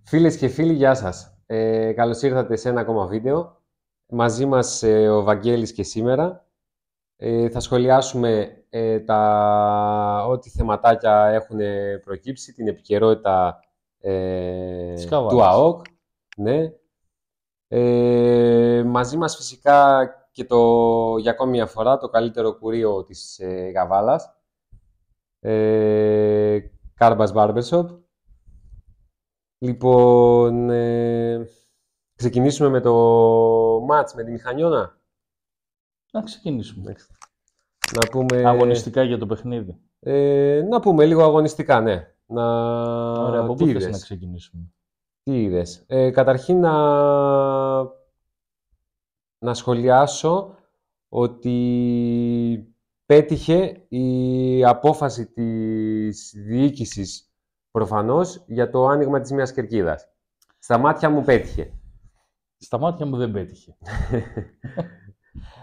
Φίλες και φίλοι, γεια σας. Καλώς ήρθατε σε ένα ακόμα βίντεο. Μαζί μας ο Βαγγέλης και σήμερα. Θα σχολιάσουμε ό,τι θεματάκια έχουν προκύψει, την επικαιρότητα Της του Καβάλας. ΑΟΚ. Ναι. Μαζί μας φυσικά και για ακόμη μια φορά το καλύτερο κουρίο της Καβάλας. Κάρμπας Barbershop. Λοιπόν, ξεκινήσουμε με το μάτς με τη Μηχανιώνα. Να ξεκινήσουμε. Εντάξει. Να πούμε, Αγωνιστικά για το παιχνίδι. να πούμε λίγο αγωνιστικά, ναι. Ωραία, από Τι πού θες να είδες? ξεκινήσουμε? Τι είδες? Καταρχήν να σχολιάσω ότι πέτυχε η απόφαση της διοίκησης προφανώς για το άνοιγμα της μιας κερκίδας. Στα μάτια μου πέτυχε. Στα μάτια μου δεν πέτυχε.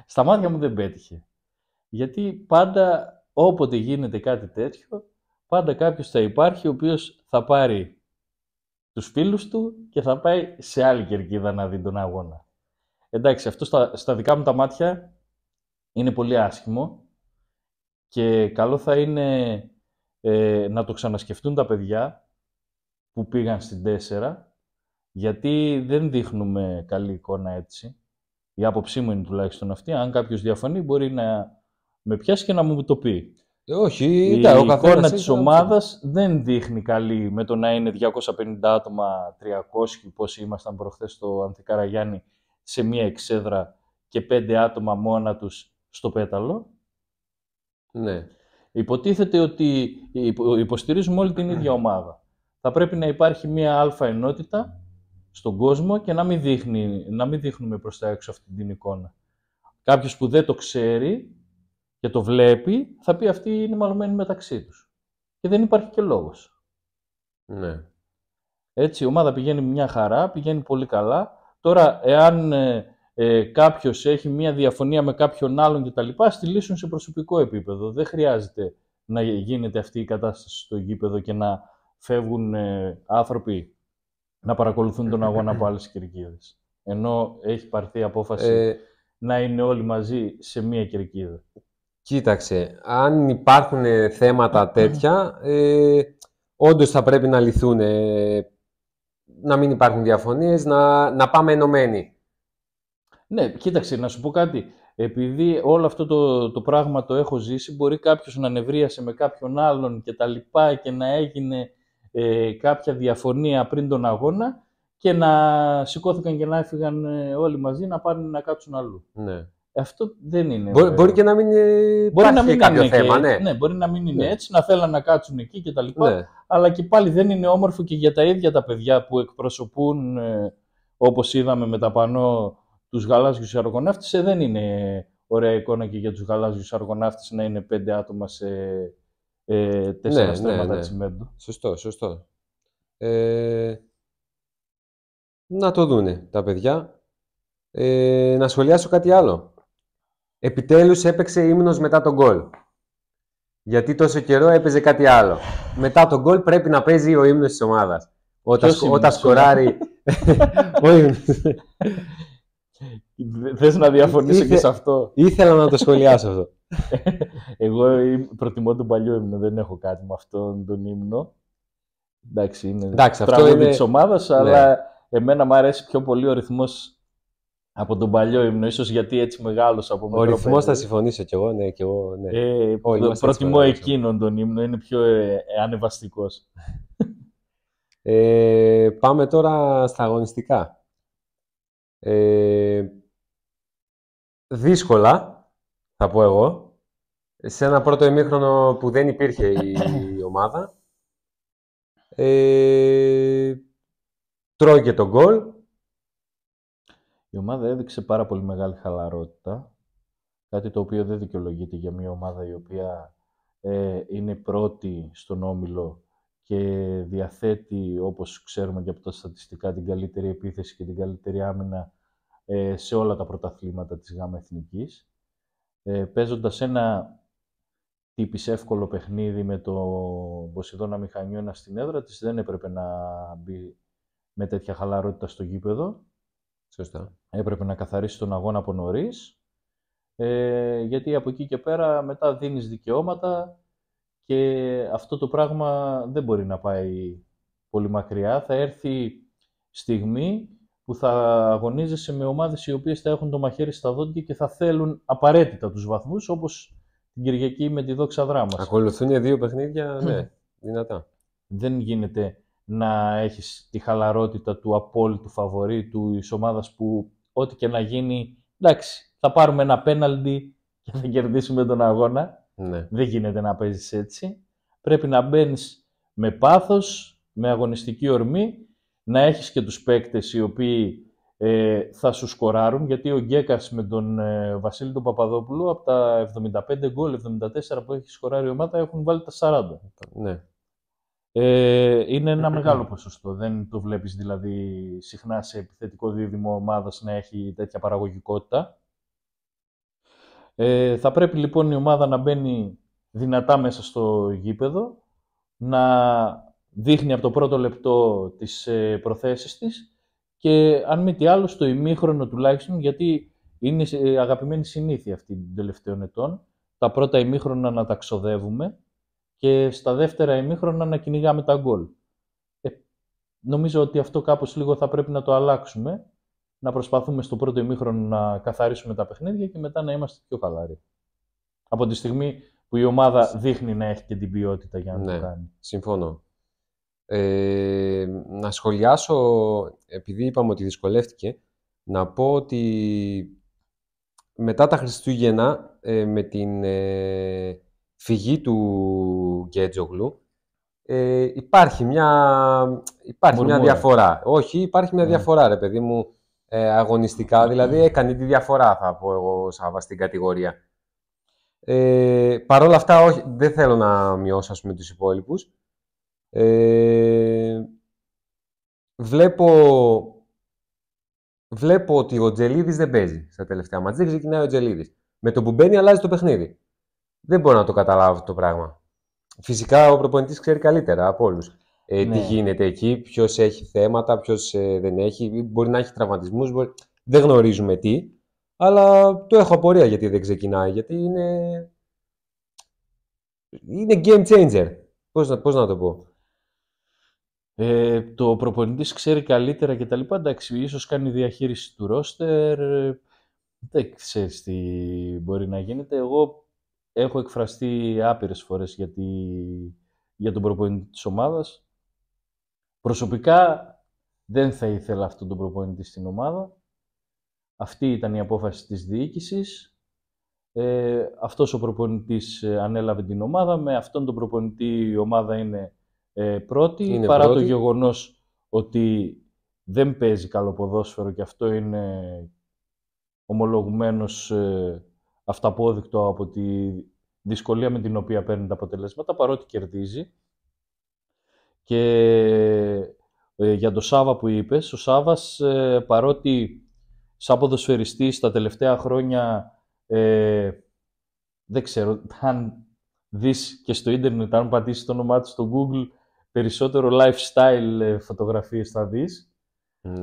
Στα μάτια μου δεν πέτυχε. Γιατί πάντα όποτε γίνεται κάτι τέτοιο, πάντα κάποιος θα υπάρχει ο οποίος θα πάρει τους φίλους του και θα πάει σε άλλη κερκίδα να δει τον αγώνα. Εντάξει, αυτό στα δικά μου τα μάτια είναι πολύ άσχημο και καλό θα είναι να το ξανασκεφτούν τα παιδιά που πήγαν στην 4, γιατί δεν δείχνουμε καλή εικόνα έτσι. Η άποψή μου είναι τουλάχιστον αυτή. Αν κάποιος διαφωνεί μπορεί να με πιάσει και να μου το πει. Όχι, Η ο καθένας εικόνα έχει της την άποψή του. ομάδας δεν δείχνει καλή με το να είναι 250 άτομα, 300, πόσοι ήμασταν προχθές στο Ανθικαραγιάννη, σε μία εξέδρα και 5 άτομα μόνα τους στο πέταλο. Ναι. Υποτίθεται ότι υποστηρίζουμε όλη την ίδια ομάδα. Θα πρέπει να υπάρχει μία αλφα ενότητα στον κόσμο και να μην δείχνουμε προς τα έξω αυτή την εικόνα. Κάποιος που δεν το ξέρει και το βλέπει, θα πει αυτοί είναι μαλωμένοι μεταξύ τους. Και δεν υπάρχει και λόγος. Ναι. Έτσι, η ομάδα πηγαίνει μια χαρά, πηγαίνει πολύ καλά. Τώρα, εάν κάποιος έχει μια διαφωνία με κάποιον άλλον κτλ., στη λύσουν σε προσωπικό επίπεδο. Δεν χρειάζεται να γίνεται αυτή η κατάσταση στο γήπεδο και να φεύγουν άνθρωποι να παρακολουθούν τον αγώνα από άλλες κερκίδες. Ενώ έχει πάρθει η απόφαση να είναι όλοι μαζί σε μία κερκίδα. Κοίταξε, αν υπάρχουν θέματα τέτοια, όντως θα πρέπει να λυθούν, να μην υπάρχουν διαφωνίες, να πάμε ενωμένοι. Ναι, κοίταξε, να σου πω κάτι. Επειδή όλο αυτό το πράγμα το έχω ζήσει, μπορεί κάποιος να νευρίασε με κάποιον άλλον και τα λοιπά και να έγινε κάποια διαφωνία πριν τον αγώνα και να σηκώθηκαν και να έφυγαν όλοι μαζί να πάνε να κάτσουν αλλού. Ναι. Αυτό δεν είναι. Μπορεί και να μην υπάρχει κάποιο θέμα, ναι. Ναι, μπορεί να μην είναι έτσι, να θέλουν να κάτσουν εκεί και τα λοιπά, Ναι. αλλά και πάλι δεν είναι όμορφο και για τα ίδια τα παιδιά που εκπροσωπούν, όπως είδαμε με τα πανό, τους γαλάζιους αργοναύτες. Δεν είναι ωραία εικόνα και για τους γαλάζιους αργοναύτες να είναι 5 άτομα σε 4 στρέμματα τσιμέντου. Σωστό. Να το δούνε τα παιδιά. Να σχολιάσω κάτι άλλο. Επιτέλους έπαιξε ύμνος μετά τον γκολ. Γιατί τόσο καιρό έπαιζε κάτι άλλο. Μετά τον γκολ πρέπει να παίζει ο ύμνος της ομάδας. Όταν σκοράρει ο ύμνος. Θες να διαφωνήσω και σε αυτό? Ήθελα να το σχολιάσω αυτό. Εγώ προτιμώ τον παλιό ύμνο, δεν έχω κάτι με αυτόν τον ύμνο. Εντάξει, είναι τραγούδι της ομάδας, ναι. Αλλά εμένα μου αρέσει πιο πολύ ο ρυθμός από τον παλιό ύμνο, ίσως γιατί έτσι μεγάλωσα από μικρό παιδί. Ο ρυθμός θα συμφωνήσω κι εγώ, ναι. Προτιμώ εκείνον τον ύμνο, είναι πιο ανεβαστικός. Πάμε τώρα στα αγωνιστικά. Δύσκολα, θα πω εγώ, σε ένα πρώτο ημίχρονο που δεν υπήρχε η ομάδα. Τρώει και τον γκολ. Η ομάδα έδειξε πάρα πολύ μεγάλη χαλαρότητα, κάτι το οποίο δεν δικαιολογείται για μια ομάδα η οποία είναι πρώτη στον όμιλο και διαθέτει, όπως ξέρουμε και από τα στατιστικά, την καλύτερη επίθεση και την καλύτερη άμυνα σε όλα τα πρωταθλήματα της ΓΑΜΑ Εθνικής. Παίζοντας ένα τύπης εύκολο παιχνίδι με το Ποσειδώνα Μηχανιώνα στην έδρα της, δεν έπρεπε να μπει με τέτοια χαλαρότητα στο γήπεδο. Σωστά. Έπρεπε να καθαρίσει τον αγώνα από νωρίς, γιατί από εκεί και πέρα μετά δίνεις δικαιώματα και αυτό το πράγμα δεν μπορεί να πάει πολύ μακριά. Θα έρθει στιγμή που θα αγωνίζεσαι με ομάδες οι οποίες θα έχουν το μαχαίρι στα δόντια και θα θέλουν απαραίτητα τους βαθμούς, όπως την Κυριακή με τη Δόξα Δράμας. Ακολουθούν 2 παιχνίδια, ναι, δυνατά. Δεν γίνεται να έχεις τη χαλαρότητα του απόλυτου φαβορί της ομάδας που ό,τι και να γίνει, εντάξει, θα πάρουμε ένα πέναλντι και θα κερδίσουμε τον αγώνα. Ναι. Δεν γίνεται να παίζεις έτσι. Πρέπει να μπαίνεις με πάθος, με αγωνιστική ορμή, να έχεις και τους παίκτες οι οποίοι θα σου σκοράρουν, γιατί ο Γκέκας με τον Βασίλη τον Παπαδόπουλο από τα 75 γκολ, 74 που έχει σκοράρει η ομάδα, έχουν βάλει τα 40. Ναι. Είναι ένα μεγάλο ποσοστό. Δεν το βλέπεις δηλαδή συχνά σε επιθετικό δίδυμο ομάδας να έχει τέτοια παραγωγικότητα. Θα πρέπει λοιπόν η ομάδα να μπαίνει δυνατά μέσα στο γήπεδο, να δείχνει από το πρώτο λεπτό τις προθέσεις της και αν μη τι άλλο στο ημίχρονο τουλάχιστον, γιατί είναι αγαπημένη συνήθεια αυτή των τελευταίων ετών, τα πρώτα ημίχρονα να τα ξοδεύουμε και στα δεύτερα ημίχρονα να κυνηγάμε τα γκολ. Νομίζω ότι αυτό κάπως λίγο θα πρέπει να το αλλάξουμε, να προσπαθούμε στο πρώτο ημίχρονο να καθαρίσουμε τα παιχνίδια και μετά να είμαστε πιο χαλαροί. Από τη στιγμή που η ομάδα δείχνει να έχει και την ποιότητα για να το κάνει. Συμφωνώ. Να σχολιάσω, επειδή είπαμε ότι δυσκολεύτηκε, να πω ότι μετά τα Χριστούγεννα, με την φυγή του Γκέτζογλου, υπάρχει μια διαφορά. Όχι, υπάρχει μια διαφορά, ρε παιδί μου, αγωνιστικά. Δηλαδή, έκανε τη διαφορά, θα πω εγώ, Σάβα, στην κατηγορία. Παρ' όλα αυτά, όχι, δεν θέλω να μειώσω, ας πούμε, τους υπόλοιπους. Βλέπω ότι ο Τζελίδης δεν παίζει στα τελευταία μάτς. Δεν ξεκινάει ο Τζελίδης. Με το που μπαίνει αλλάζει το παιχνίδι. Δεν μπορώ να το καταλάβω αυτό το πράγμα. Φυσικά ο προπονητής ξέρει καλύτερα από όλους. Τι γίνεται εκεί, ποιος έχει θέματα, ποιος δεν έχει. Μπορεί να έχει τραυματισμούς, δεν γνωρίζουμε τι. Αλλά το έχω απορία γιατί δεν ξεκινάει. Γιατί είναι game changer. Πώς να το πω. Το προπονητής ξέρει καλύτερα και τα λοιπά. Εντάξει, ίσως κάνει διαχείριση του ρόστερ. Δεν ξέρεις τι μπορεί να γίνεται. Εγώ έχω εκφραστεί άπειρες φορές για τον προπονητή της ομάδας. Προσωπικά δεν θα ήθελα αυτόν τον προπονητή στην ομάδα. Αυτή ήταν η απόφαση της διοίκησης. Αυτός ο προπονητής ανέλαβε την ομάδα. Με αυτόν τον προπονητή η ομάδα είναι πρώτη, παρά το γεγονός ότι δεν παίζει καλό ποδόσφαιρο και αυτό είναι ομολογουμένως αυταπόδεικτο από τη δυσκολία με την οποία παίρνει τα αποτελέσματα, παρότι κερδίζει. Και για τον Σάβα που είπες, ο Σάβας παρότι σαν ποδοσφαιριστής τα τελευταία χρόνια δεν ξέρω αν δεις και στο ίντερνετ, αν πατήσεις το όνομά του στο Google, περισσότερο lifestyle φωτογραφίες θα δεις,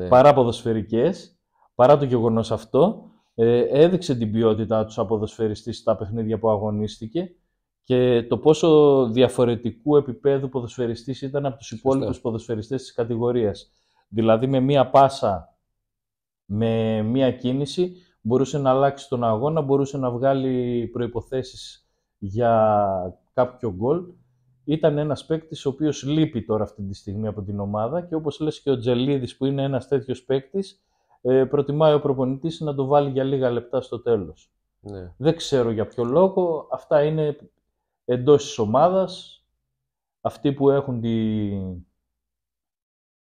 παρά ποδοσφαιρικές. Παρά το γεγονός αυτό, έδειξε την ποιότητά του σαν ποδοσφαιριστής στα παιχνίδια που αγωνίστηκε και το πόσο διαφορετικού επίπεδου ποδοσφαιριστής ήταν από τους υπόλοιπους ποδοσφαιριστές της κατηγορίας. Δηλαδή με μία πάσα, με μία κίνηση, μπορούσε να αλλάξει τον αγώνα, μπορούσε να βγάλει προϋποθέσεις για κάποιο γκολ. Ήταν ένας παίκτης ο οποίος λείπει τώρα αυτή τη στιγμή από την ομάδα και όπως λες και ο Τζελίδης που είναι ένας τέτοιος παίκτης, προτιμάει ο προπονητής να το βάλει για λίγα λεπτά στο τέλος. Ναι. Δεν ξέρω για ποιο λόγο. Αυτά είναι εντός της ομάδας. Αυτοί που έχουν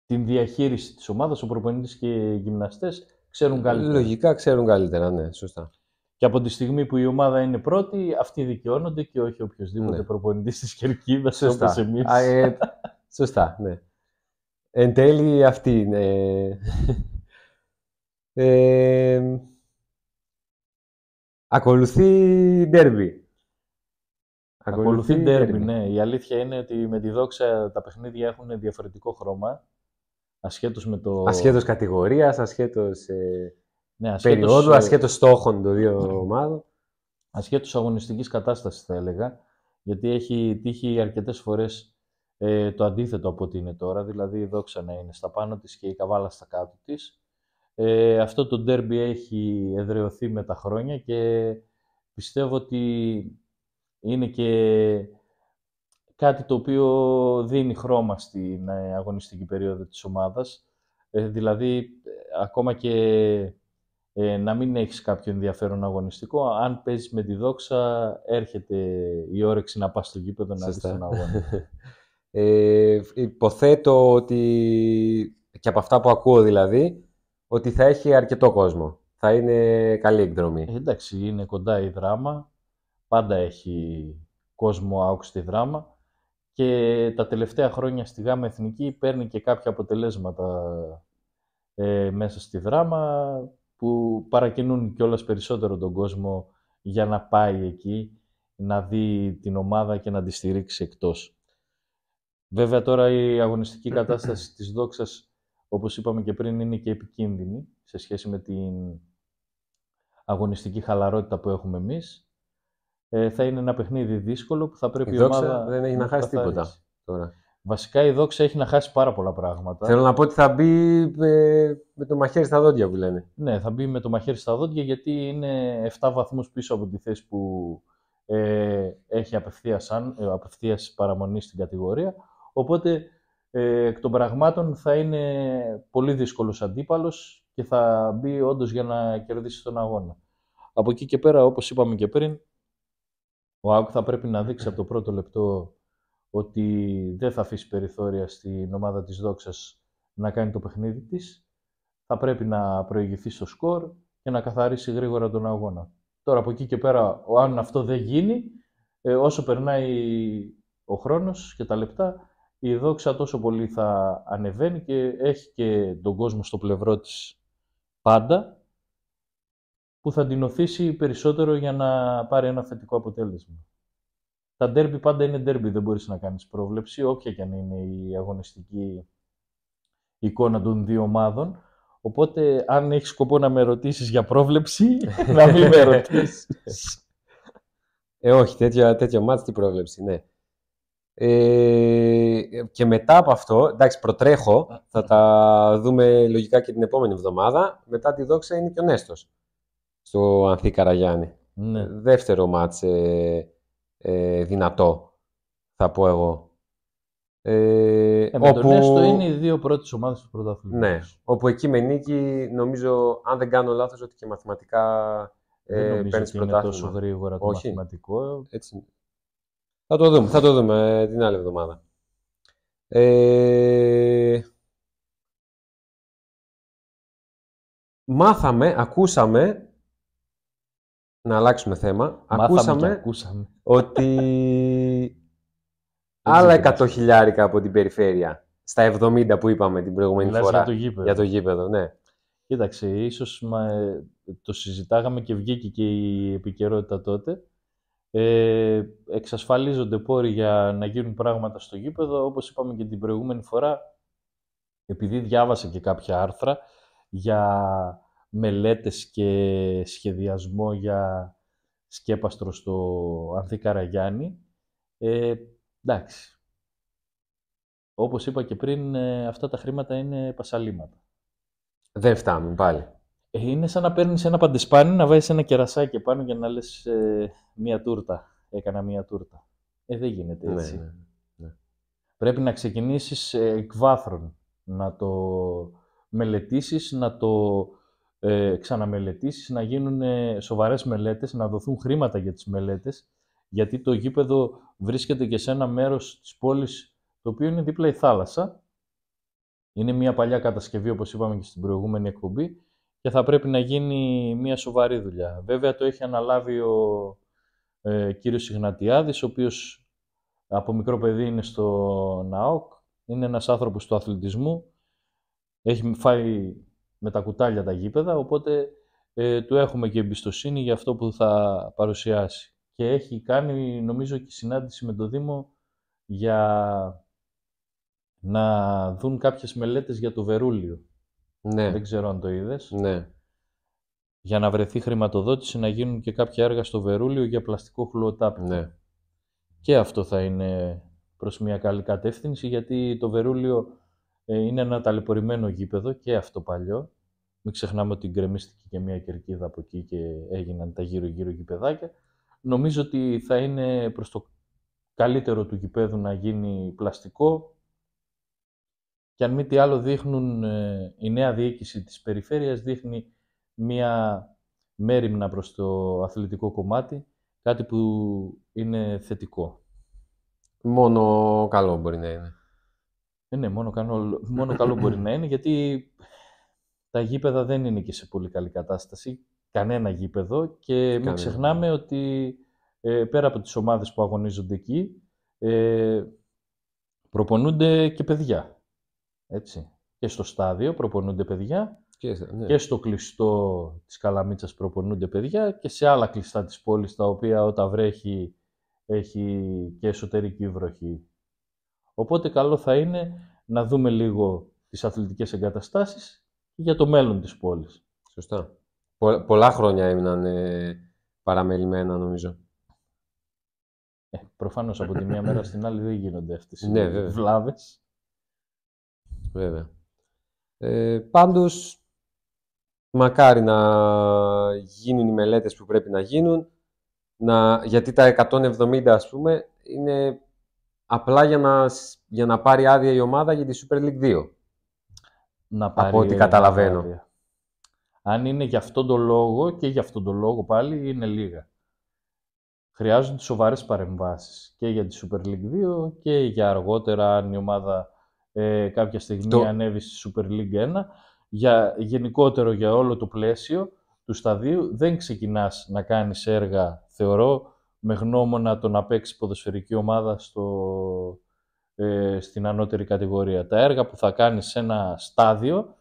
την διαχείριση της ομάδας, ο προπονητής και οι γυμναστές, ξέρουν καλύτερα. Λογικά ξέρουν καλύτερα, ναι, σωστά. Και από τη στιγμή που η ομάδα είναι πρώτη, αυτοί δικαιώνονται και όχι οποιοδήποτε προπονητής της Κερκίδας, όπως εμείς. Σωστά, ναι. Εν τέλει αυτή είναι. Ακολουθεί ντέρμπι. Ακολουθεί ντέρμπι, ναι. Η αλήθεια είναι ότι με τη Δόξα τα παιχνίδια έχουν διαφορετικό χρώμα. ασχέτως με το... Ασχέτως κατηγορίας, ασχέτως Ναι, περίοδου, ασχέτως στόχων των δύο ομάδων. Ασχέτως αγωνιστικής κατάστασης θα έλεγα, γιατί έχει τύχει αρκετές φορές το αντίθετο από ό,τι είναι τώρα, δηλαδή η Δόξα να είναι στα πάνω της και η Καβάλα στα κάτω της. Αυτό το ντέρμπι έχει εδραιωθεί με τα χρόνια και πιστεύω ότι είναι και κάτι το οποίο δίνει χρώμα στην αγωνιστική περίοδο της ομάδας. Δηλαδή, ακόμα και να μην έχεις κάποιο ενδιαφέρον αγωνιστικό, αν παίζεις με τη Δόξα, έρχεται η όρεξη να πας στο γήπεδο να δεις τον αγώνα. Υποθέτω ότι, και από αυτά που ακούω δηλαδή, ότι θα έχει αρκετό κόσμο. Θα είναι καλή εκδρομή. Εντάξει, είναι κοντά η Δράμα, πάντα έχει κόσμο ΑΟΚ στη Δράμα και τα τελευταία χρόνια στη Γάμα Εθνική παίρνει και κάποια αποτελέσματα μέσα στη Δράμα που παρακινούν κιόλας περισσότερο τον κόσμο για να πάει εκεί, να δει την ομάδα και να τη στηρίξει εκτός. Βέβαια τώρα η αγωνιστική κατάσταση της Δόξας, όπως είπαμε και πριν, είναι και επικίνδυνη σε σχέση με την αγωνιστική χαλαρότητα που έχουμε εμείς. Θα είναι ένα παιχνίδι δύσκολο που θα πρέπει η ομάδα δεν έχει να χάσει καθαρίσει. τίποτα τώρα. Βασικά η Δόξα έχει να χάσει πάρα πολλά πράγματα. Θέλω να πω ότι θα μπει με το μαχαίρι στα δόντια που λένε. Ναι, θα μπει με το μαχαίρι στα δόντια γιατί είναι 7 βαθμούς πίσω από τη θέση που έχει απευθείας παραμονή στην κατηγορία. Οπότε εκ των πραγμάτων θα είναι πολύ δύσκολος αντίπαλος και θα μπει όντως για να κερδίσει τον αγώνα. Από εκεί και πέρα, όπως είπαμε και πριν, ο ΑΟΚ θα πρέπει να δείξει από το πρώτο λεπτό ότι δεν θα αφήσει περιθώρια στην ομάδα της Δόξας να κάνει το παιχνίδι της. Θα πρέπει να προηγηθεί στο σκορ και να καθαρίσει γρήγορα τον αγώνα. Τώρα από εκεί και πέρα, αν αυτό δεν γίνει, όσο περνάει ο χρόνος και τα λεπτά, η Δόξα τόσο πολύ θα ανεβαίνει και έχει και τον κόσμο στο πλευρό της πάντα, που θα την οθήσει περισσότερο για να πάρει ένα θετικό αποτέλεσμα. Τα ντέρμπι πάντα είναι ντέρμπι, δεν μπορείς να κάνεις πρόβλεψη, όποια και αν είναι η αγωνιστική εικόνα των δύο ομάδων. Οπότε, αν έχεις σκοπό να με ρωτήσεις για πρόβλεψη, να μην με ρωτήσεις. Όχι, τέτοιο μάτς τι πρόβλεψη, ναι. Και μετά από αυτό, εντάξει, προτρέχω, θα τα δούμε λογικά και την επόμενη εβδομάδα. Μετά τη Δόξα είναι και ο Νέστος στο Ανθή Καραγιάννη. Ναι. Δεύτερο μάτς δυνατό, θα πω εγώ. Με τον Νέστο είναι οι δύο πρώτες ομάδες του πρωταθλήματος. Ναι, όπου εκεί με νίκη, νομίζω, αν δεν κάνω λάθος, ότι και μαθηματικά δεν νομίζω παίρνεις ότι είναι τόσο γρήγορα το μαθηματικό. Έτσι. Θα το δούμε την άλλη εβδομάδα. Ακούσαμε, να αλλάξουμε θέμα, ακούσαμε ότι άλλα 100.000 από την περιφέρεια, στα 70 που είπαμε την προηγούμενη φορά, για το γήπεδο, ναι. Κοίταξε, ίσως το συζητάγαμε και βγήκε και η επικαιρότητα τότε. Εξασφαλίζονται πόροι για να γίνουν πράγματα στο γήπεδο, όπως είπαμε και την προηγούμενη φορά, επειδή διάβασα και κάποια άρθρα για μελέτες και σχεδιασμό για σκέπαστρο στο Ανθή Καραγιάννη. Εντάξει. Όπως είπα και πριν, αυτά τα χρήματα είναι πασαλήματα. Δεν φτάνουν πάλι. Είναι σαν να παίρνεις ένα παντεσπάνι, να βάζεις ένα κερασάκι πάνω και να λες μία τούρτα. Έκανα μία τούρτα. Δεν γίνεται έτσι. Ναι. Πρέπει να ξεκινήσεις εκ βάθρων, να το μελετήσεις, να το ξαναμελετήσεις, να γίνουν σοβαρές μελέτες, να δοθούν χρήματα για τις μελέτες, γιατί το γήπεδο βρίσκεται και σε ένα μέρος της πόλης το οποίο είναι δίπλα η θάλασσα. Είναι μια παλιά κατασκευή, όπως είπαμε και στην προηγούμενη εκπομπή, και θα πρέπει να γίνει μια σοβαρή δουλειά. Βέβαια το έχει αναλάβει ο κύριος Ιγνατιάδης, ο οποίος από μικρό παιδί είναι στο ΝΑΟΚ, είναι ένας άνθρωπος του αθλητισμού, έχει φάει με τα κουτάλια τα γήπεδα, οπότε του έχουμε και εμπιστοσύνη για αυτό που θα παρουσιάσει. Και έχει κάνει, νομίζω, και συνάντηση με το Δήμο για να δουν κάποιες μελέτες για το Βερούλιο. Ναι, Δεν ξέρω αν το είδες. ναι, Για να βρεθεί χρηματοδότηση να γίνουν και κάποια έργα στο Βερούλιο για πλαστικό χλουοτάπητο. ναι. Και αυτό θα είναι προς μια καλή κατεύθυνση, γιατί το Βερούλιο είναι ένα ταλαιπωρημένο γήπεδο και αυτό παλιό. Μην ξεχνάμε ότι γκρεμίστηκε και μια κερκίδα από εκεί και έγιναν τα γύρω-γύρω γηπεδάκια. Νομίζω ότι θα είναι προς το καλύτερο του γηπέδου να γίνει πλαστικό, και αν μη τι άλλο δείχνουν, η νέα διοίκηση της περιφέρειας δείχνει μία μέριμνα προς το αθλητικό κομμάτι, κάτι που είναι θετικό. Μόνο καλό μπορεί να είναι. Ναι, μόνο καλό μπορεί να είναι, γιατί τα γήπεδα δεν είναι και σε πολύ καλή κατάσταση, κανένα γήπεδο, και μην ξεχνάμε ότι πέρα από τις ομάδες που αγωνίζονται εκεί, προπονούνται και παιδιά. Έτσι. Και στο στάδιο προπονούνται παιδιά, και στο κλειστό της Καλαμίτσας προπονούνται παιδιά, και σε άλλα κλειστά της πόλης, τα οποία όταν βρέχει έχει και εσωτερική βροχή. Οπότε καλό θα είναι να δούμε λίγο τις αθλητικές εγκαταστάσεις για το μέλλον της πόλης. Σωστά. Πολλά χρόνια έμειναν παραμελημένα, νομίζω. Προφανώς από τη μία μέρα στην άλλη δεν γίνονται αυτές οι Ναι, βλάβες. Βέβαια. Πάντως, μακάρι να γίνουν οι μελέτες που πρέπει να γίνουν, γιατί τα 170, ας πούμε, είναι απλά για να πάρει άδεια η ομάδα για τη Super League 2. Από ό,τι καταλαβαίνω. Άδεια. Αν είναι για αυτόν τον λόγο, και για αυτόν τον λόγο πάλι, είναι λίγα. Χρειάζονται σοβαρές παρεμβάσεις και για τη Super League 2 και για αργότερα, αν η ομάδα κάποια στιγμή ανέβει στη Super League 1. Γενικότερο για όλο το πλαίσιο του σταδίου δεν ξεκινάς να κάνεις έργα, θεωρώ, με γνώμονα το να παίξει ποδοσφαιρική ομάδα στην ανώτερη κατηγορία. Τα έργα που θα κάνεις σε ένα στάδιο,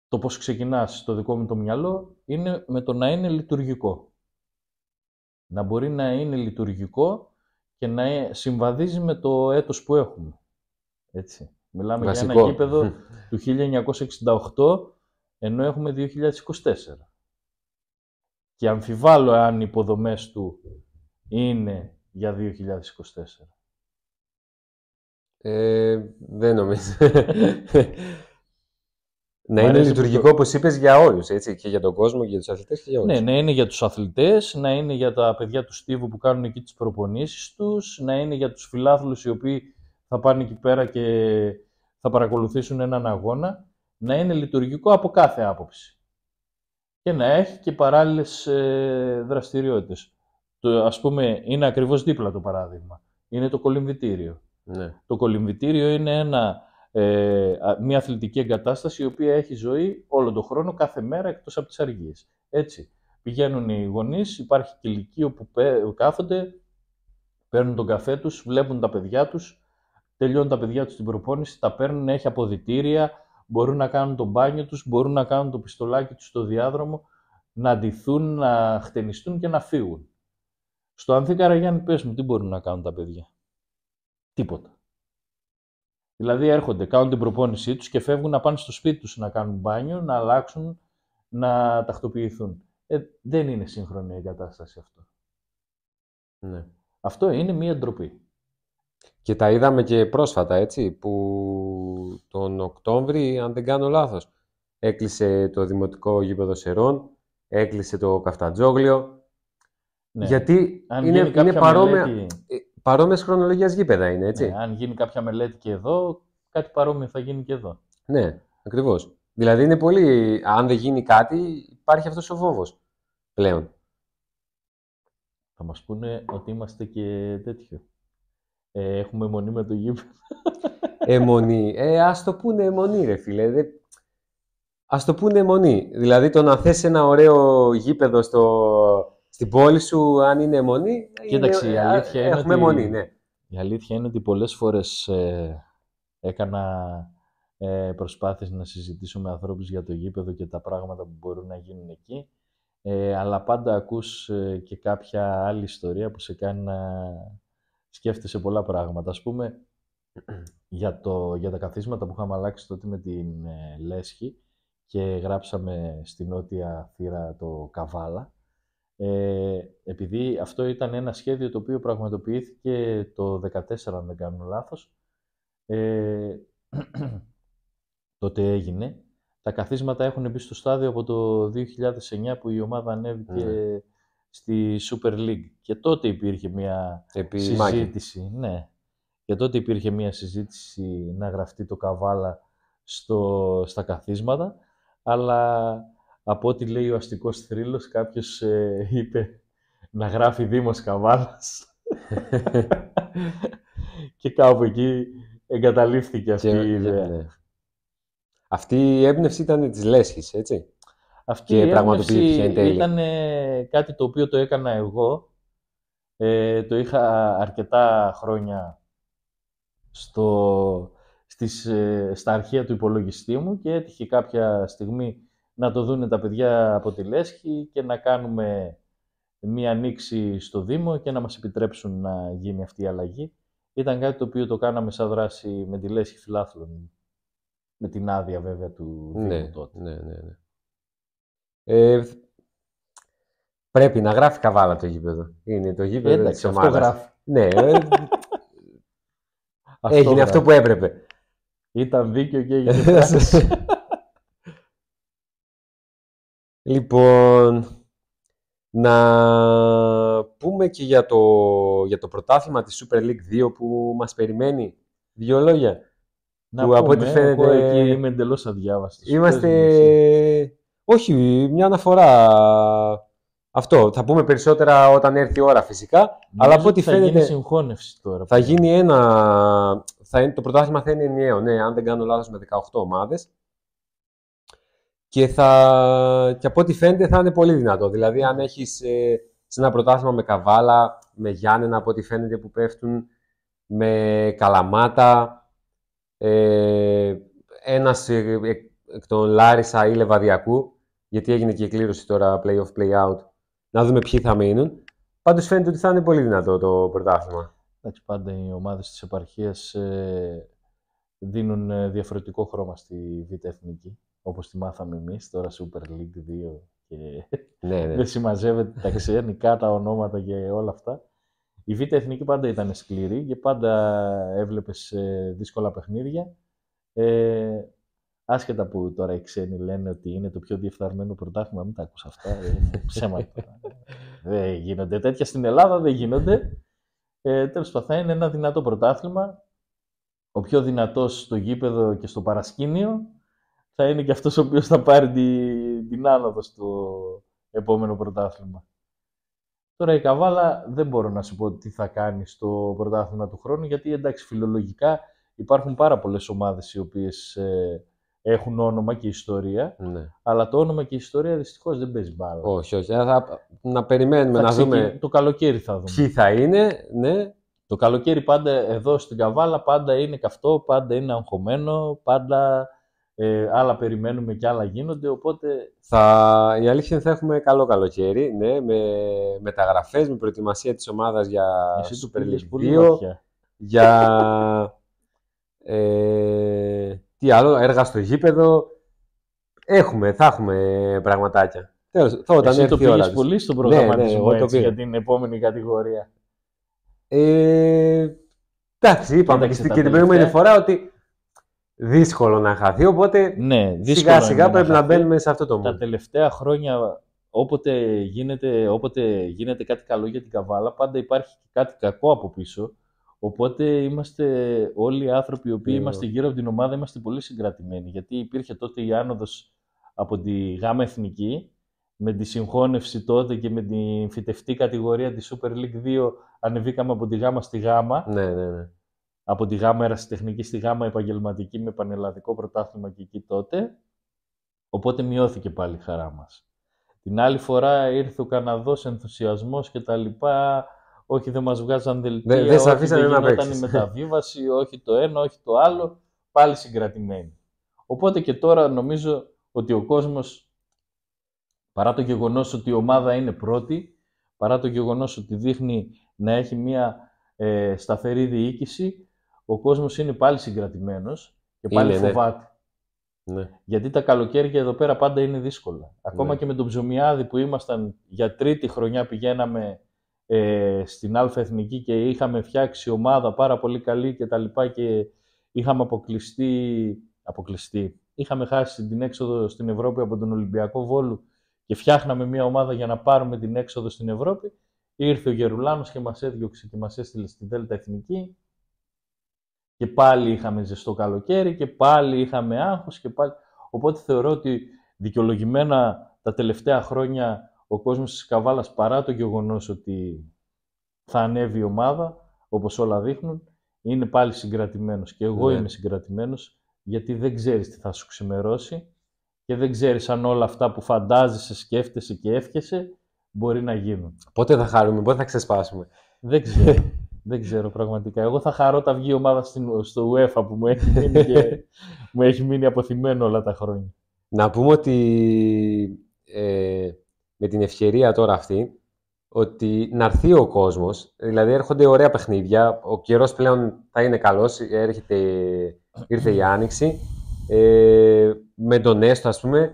το πώς ξεκινάς στο δικό μου το μυαλό, είναι με το να είναι λειτουργικό. Να μπορεί να είναι λειτουργικό και να συμβαδίζει με το έτος που έχουμε. Έτσι. Μιλάμε Βασικό. για ένα γήπεδο του 1968, ενώ έχουμε 2024. Και αμφιβάλλω αν οι υποδομές του είναι για 2024. Δεν νομίζω. Να είναι λειτουργικό, όπως είπες, για όλους, έτσι, και για τον κόσμο, και για τους αθλητές και για όλους. Ναι, να είναι για τους αθλητές, να είναι για τα παιδιά του Στίβου που κάνουν εκεί τις προπονήσεις τους, να είναι για τους φιλάθλους οι οποίοι θα πάνε εκεί πέρα και θα παρακολουθήσουν έναν αγώνα, να είναι λειτουργικό από κάθε άποψη. Και να έχει και παράλληλες δραστηριότητες. Ας πούμε, είναι ακριβώς δίπλα το παράδειγμα. Είναι το κολυμβητήριο. Ναι. Το κολυμβητήριο είναι μια αθλητική εγκατάσταση η οποία έχει ζωή όλο τον χρόνο, κάθε μέρα, εκτός από τις αργίες. Έτσι. Πηγαίνουν οι γονείς, υπάρχει και ηλικία που κάθονται, παίρνουν τον καφέ τους, βλέπουν τα παιδιά τους, τελειώνουν τα παιδιά τους την προπόνηση, τα παίρνουν, έχει αποδυτήρια, μπορούν να κάνουν το μπάνιο τους, μπορούν να κάνουν το πιστολάκι τους στο διάδρομο, να ντυθούν, να χτενιστούν και να φύγουν. Στο Ανθή Καραγιάννη, πες μου, τι μπορούν να κάνουν τα παιδιά? Τίποτα. Δηλαδή έρχονται, κάνουν την προπόνησή τους και φεύγουν να πάνε στο σπίτι τους να κάνουν μπάνιο, να αλλάξουν, να τακτοποιηθούν. Δεν είναι σύγχρονη η κατάσταση αυτό. Ναι. Αυτό είναι μία ντροπή. Και τα είδαμε και πρόσφατα, έτσι, που τον Οκτώβρη, αν δεν κάνω λάθος, έκλεισε το Δημοτικό Γήπεδο Σερών, έκλεισε το Καφτατζόγλιο. Ναι. Γιατί είναι παρόμοιες χρονολογίας γήπεδα, είναι, έτσι. Ναι, αν γίνει κάποια μελέτη και εδώ, κάτι παρόμοιο θα γίνει και εδώ. Ναι, ακριβώς. Δηλαδή είναι πολύ, αν δεν γίνει κάτι, υπάρχει αυτός ο φόβος πλέον. Θα μας πούνε ότι είμαστε και τέτοιο. Έχουμε αιμονή με το γήπεδο. Αιμονή. Ας το πούνε αιμονή, ρε φίλε. Ας το πούνε αιμονή. Δηλαδή το να θες ένα ωραίο γήπεδο στην πόλη σου, αν είναι αιμονή, κοίταξε, η αλήθεια είναι έχουμε αιμονή, ναι. Η αλήθεια είναι ότι πολλές φορές έκανα προσπάθειες να συζητήσω με ανθρώπους για το γήπεδο και τα πράγματα που μπορούν να γίνουν εκεί, αλλά πάντα ακούς και κάποια άλλη ιστορία που σε κάνει να σκέφτεσαι πολλά πράγματα. Ας πούμε, για τα καθίσματα που είχαμε αλλάξει τότε με την Λέσχη και γράψαμε στη νότια θύρα το Καβάλα. Επειδή αυτό ήταν ένα σχέδιο το οποίο πραγματοποιήθηκε το 2014, αν δεν κάνω λάθος, τότε έγινε. Τα καθίσματα έχουν μπει στο στάδιο από το 2009 που η ομάδα ανέβηκε στη Super League. Και τότε υπήρχε μια συζήτηση. Ναι. Και τότε υπήρχε μια συζήτηση να γραφτεί το Καβάλα στα καθίσματα. Αλλά από ό,τι λέει ο αστικός θρύλος, κάποιος είπε να γράφει Δήμος Καβάλας. Και κάπου εκεί εγκαταλείφθηκε αυτή η ιδέα. Ναι. Αυτή η έμπνευση ήταν της Λέσχης, έτσι. Αυτή η έμπνευση ήταν κάτι το οποίο το έκανα εγώ. Το είχα αρκετά χρόνια στα αρχεία του υπολογιστή μου και έτυχε κάποια στιγμή να το δούνε τα παιδιά από τη Λέσχη και να κάνουμε μία ανοίξη στο Δήμο και να μας επιτρέψουν να γίνει αυτή η αλλαγή. Ήταν κάτι το οποίο το κάναμε σαν δράση με τη Λέσχη Φιλάθλων. Με την άδεια βέβαια του Δήμου τότε. Ναι. Πρέπει να γράφει Καβάλα το γήπεδο. Είναι το γήπεδο της ομάδας. Αυτό γράφει. Ναι, έγινε αυτό που έπρεπε. Ήταν δίκαιο και έγινε πράξη. Λοιπόν, να πούμε και για το πρωτάθλημα της Super League 2 που μας περιμένει. 2 λόγια. Να πούμε, από ό,τι φαίνεται, εγώ εκεί είμαι εντελώς αδιάβαστος. Είμαστε... Όχι, μια αναφορά. Αυτό, θα πούμε περισσότερα όταν έρθει η ώρα φυσικά. Νομίζω αλλά από ό,τι φαίνεται... Θα γίνει συγχώνευση τώρα. Θα γίνει το πρωτάθλημα θα είναι ενιαίο, ναι, αν δεν κάνω λάθος, με 18 ομάδες. Και από ό,τι φαίνεται θα είναι πολύ δυνατό. Δηλαδή, αν έχεις σε ένα πρωτάθλημα με Καβάλα, με Γιάννενα, από ό,τι φαίνεται που πέφτουν, με Καλαμάτα, ένας εκ των Λάρισα ή Λεβαδιακού, γιατί έγινε και η κλήρωση τώρα play-off, play-out, να δούμε ποιοι θα μείνουν. Πάντως φαίνεται ότι θα είναι πολύ δυνατό το πρωτάθλημα. Εντάξει, πάντα οι ομάδες της επαρχίας δίνουν διαφορετικό χρώμα στη Β' Εθνική, όπως τη μάθαμε εμείς, τώρα Super League 2 και ναι. δεν συμμαζεύεται τα ξενικά, τα ονόματα και όλα αυτά. Η Β' Εθνική πάντα ήταν σκληρή και πάντα έβλεπες δύσκολα παιχνίδια. Άσχετα που τώρα οι ξένοι λένε ότι είναι το πιο διεφθαρμένο πρωτάθλημα, μην τα ακούς αυτά, ψέματα. Δεν γίνονται τέτοια στην Ελλάδα, δεν γίνονται. Τέλος πάντων, θα είναι ένα δυνατό πρωτάθλημα. Ο πιο δυνατός στο γήπεδο και στο παρασκήνιο θα είναι και αυτός ο οποίος θα πάρει την άνοδο στο επόμενο πρωτάθλημα. Τώρα η Καβάλα δεν μπορώ να σου πω τι θα κάνει στο πρωτάθλημα του χρόνου, γιατί εντάξει, φιλολογικά υπάρχουν πάρα πολλές ομάδες οι οποίες έχουν όνομα και ιστορία, αλλά το όνομα και η ιστορία δυστυχώς δεν παίζει μπάλα. Όχι. Να περιμένουμε να δούμε. Το καλοκαίρι θα δούμε. Ποιοι θα είναι, ναι. Το καλοκαίρι πάντα εδώ στην Καβάλα πάντα είναι καυτό, πάντα είναι αγχωμένο, πάντα άλλα περιμένουμε και άλλα γίνονται, οπότε... Η αλήθεια είναι θα έχουμε καλό καλοκαίρι, ναι, με μεταγραφές, με προετοιμασία της ομάδας για Super League 2, για τι άλλο, έργα στο γήπεδο. Θα έχουμε πραγματάκια. Τέλος, όταν εσύ έρθει το η ώρα πήγες πολύ στον προγραμματισμό για την επόμενη κατηγορία. Εντάξει, είπαμε και την προηγούμενη φορά ότι δύσκολο να χαθεί, οπότε σιγά σιγά πρέπει να μπαίνουμε σε αυτό το mood. Τα τελευταία χρόνια, όποτε γίνεται κάτι καλό για την Καβάλα, πάντα υπάρχει και κάτι κακό από πίσω. Οπότε είμαστε όλοι οι άνθρωποι οι οποίοι είμαστε γύρω από την ομάδα, είμαστε πολύ συγκρατημένοι. Γιατί υπήρχε τότε η άνοδος από τη Γ' Εθνική, με τη συγχώνευση τότε και με την φυτευτή κατηγορία της Super League 2, ανεβήκαμε από τη Γ' στη Γ'. Ναι. Από τη Γ' ερασιτεχνική στη Γ' επαγγελματική με πανελλαδικό πρωτάθλημα και εκεί τότε. Οπότε μειώθηκε πάλι η χαρά μας. Την άλλη φορά ήρθε ο Καναδός ενθουσιασμός και τα λοιπά. Όχι, δεν μας βγάζαν δελτία, όχι, δεν γινόταν η μεταβίβαση, όχι το ένα, όχι το άλλο. Πάλι συγκρατημένοι. Οπότε και τώρα νομίζω ότι ο κόσμος, παρά το γεγονός ότι η ομάδα είναι πρώτη, παρά το γεγονός ότι δείχνει να έχει μια σταθερή διοίκηση, ο κόσμος είναι πάλι συγκρατημένος και πάλι Είναι, ναι. φοβάται. Ναι. Γιατί τα καλοκαίρια εδώ πέρα πάντα είναι δύσκολα. Ακόμα Ναι. και με τον Ψωμιάδη που ήμασταν για τρίτη χρονιά, πηγαίναμε στην Α' Εθνική και είχαμε φτιάξει ομάδα πάρα πολύ καλή και τα λοιπά και είχαμε αποκλειστεί. Είχαμε χάσει την έξοδο στην Ευρώπη από τον Ολυμπιακό Βόλου και φτιάχναμε μια ομάδα για να πάρουμε την έξοδο στην Ευρώπη. Ήρθε ο Γερουλάνος και μας έδιωξε και μας έστειλε στη Δέλτα Εθνική. Και πάλι είχαμε ζεστό καλοκαίρι και πάλι είχαμε άγχος και πάλι... Οπότε θεωρώ ότι δικαιολογημένα τα τελευταία χρόνια ο κόσμος της Καβάλας, παρά το γεγονός ότι θα ανέβει η ομάδα, όπως όλα δείχνουν, είναι πάλι συγκρατημένος. Και εγώ είμαι συγκρατημένος, γιατί δεν ξέρεις τι θα σου ξημερώσει και δεν ξέρεις αν όλα αυτά που φαντάζεσαι, σκέφτεσαι και εύχεσαι μπορεί να γίνουν. Πότε θα χαρούμε, πότε θα ξεσπάσουμε. Δεν ξέρω. Δεν ξέρω πραγματικά. Εγώ θα χαρώ τα βγει η ομάδα στο UEFA που μου έχει μείνει και μου έχει μείνει αποθυμένο όλα τα χρόνια. Να πούμε ότι με την ευκαιρία τώρα αυτή, ότι να έρθει ο κόσμος, δηλαδή έρχονται ωραία παιχνίδια, ο καιρός πλέον θα είναι καλός, ήρθε η Άνοιξη, με τον Έστω ας πούμε,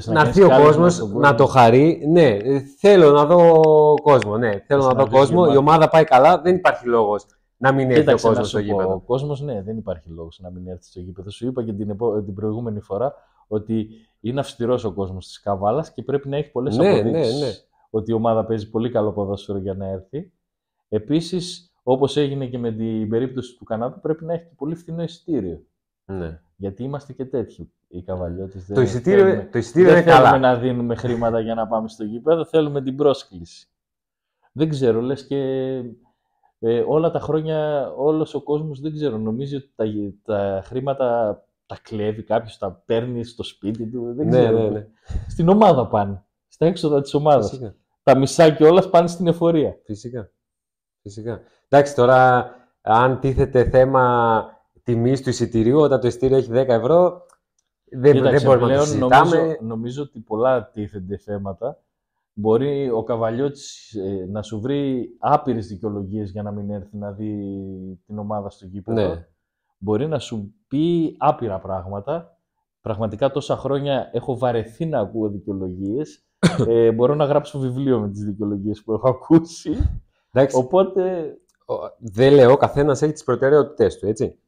να έρθει ο κόσμος να το χαρεί. Ναι, θέλω να δω κόσμο. Ναι, θέλω να δω κόσμο. Η ομάδα πάει καλά, δεν υπάρχει λόγος να μην έρθει ο κόσμος στο γήπεδο. Ο κόσμος, ναι, δεν υπάρχει λόγος να μην έρθει στο γήπεδο. Σου είπα και την προηγούμενη φορά ότι είναι αυστηρός ο κόσμος της Καβάλας και πρέπει να έχει πολλές αποδείξεις ότι η ομάδα παίζει πολύ καλό ποδόσφαιρο για να έρθει. Επίσης, όπως έγινε και με την περίπτωση του Κανάδου, πρέπει να έχει και πολύ φθηνό εισιτήριο. Ναι. Γιατί είμαστε και τέτοιοι οι καβαλιώτες. Το εισιτήριο είναι δεν καλά. θέλουμε να δίνουμε χρήματα για να πάμε στο γήπεδο, θέλουμε την πρόσκληση. Δεν ξέρω, λες και όλα τα χρόνια όλος ο κόσμος, δεν ξέρω, νομίζει ότι τα χρήματα τα κλέβει κάποιος, τα παίρνει στο σπίτι του, δεν ξέρω. Ναι. Στην ομάδα πάνε, στα έξοδα της ομάδας. Φυσικά. Τα μισά κιόλας πάνε στην εφορία. Φυσικά. Εντάξει, τώρα αν τίθεται θέμα τιμής του εισιτηρίου, όταν το εισιτήριο έχει 10 ευρώ, δεν μπορούμε να το συζητάμε. Νομίζω ότι πολλά τίθενται θέματα. Μπορεί ο Καβαλιώτης να σου βρει άπειρες δικαιολογίες για να μην έρθει να δει την ομάδα στο γήπεδο. Ναι. Μπορεί να σου πει άπειρα πράγματα. Πραγματικά τόσα χρόνια έχω βαρεθεί να ακούω δικαιολογίες. Μπορώ να γράψω βιβλίο με τις δικαιολογίες που έχω ακούσει. Εντάξει. Οπότε... Δεν λέω, ο καθένας έχει τις προτεραιότητές του, έτσι.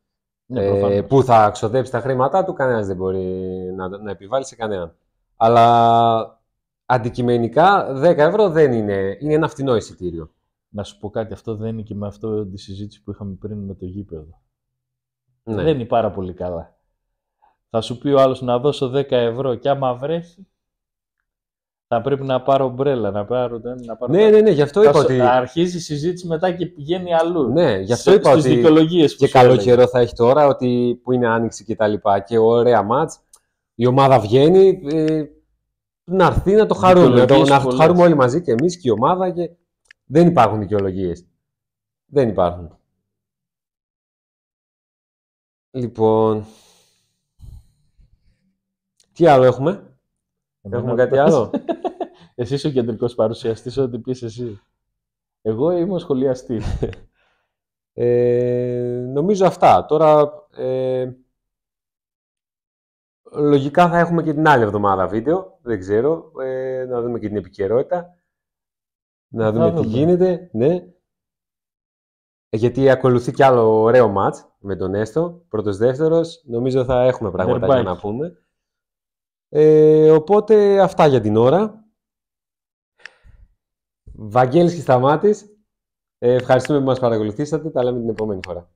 Ναι, που θα ξοδέψει τα χρήματά του, κανένας δεν μπορεί να επιβάλλει σε κανέναν. Αλλά αντικειμενικά 10 ευρώ δεν είναι ένα φτηνό εισιτήριο. Να σου πω κάτι, αυτό δεν είναι και με αυτό τη συζήτηση που είχαμε πριν με το γήπεδο. Ναι. Δεν είναι πάρα πολύ καλά. Θα σου πει ο άλλος να δώσω 10 ευρώ και άμα βρέχει, θα πρέπει να πάρω μπρέλα, να πάρω... Ναι, γι' αυτό είπα ότι... Αρχίζει η συζήτηση μετά και πηγαίνει αλλού. Ναι, γι' αυτό είπα ότι δικαιολογίες που και καλό καιρό θα έχει τώρα, που είναι άνοιξη και τα λοιπά και ωραία μάτς. Η ομάδα βγαίνει, να έρθει να το χαρούμε. Να το χαρούμε όλοι μαζί και εμείς και η ομάδα και δεν υπάρχουν δικαιολογίες. Δεν υπάρχουν. Λοιπόν... Τι άλλο έχουμε? Έχουμε κάτι άλλο? Εσύ είσαι ο κεντρικός παρουσιαστής, ό,τι πεις εσύ. Εγώ είμαι ο σχολιαστής. Νομίζω αυτά. Τώρα, λογικά θα έχουμε και την άλλη εβδομάδα βίντεο. Δεν ξέρω. Να δούμε και την επικαιρότητα. Να δούμε τι γίνεται. Ναι. Γιατί ακολουθεί κι άλλο ωραίο μάτς με τον Έστω. Πρώτος, δεύτερος. Νομίζω θα έχουμε πράγματα για να πούμε. Οπότε αυτά για την ώρα. Βαγγέλης και Σταμάτης, ευχαριστούμε που μας παρακολουθήσατε. Τα λέμε την επόμενη φορά.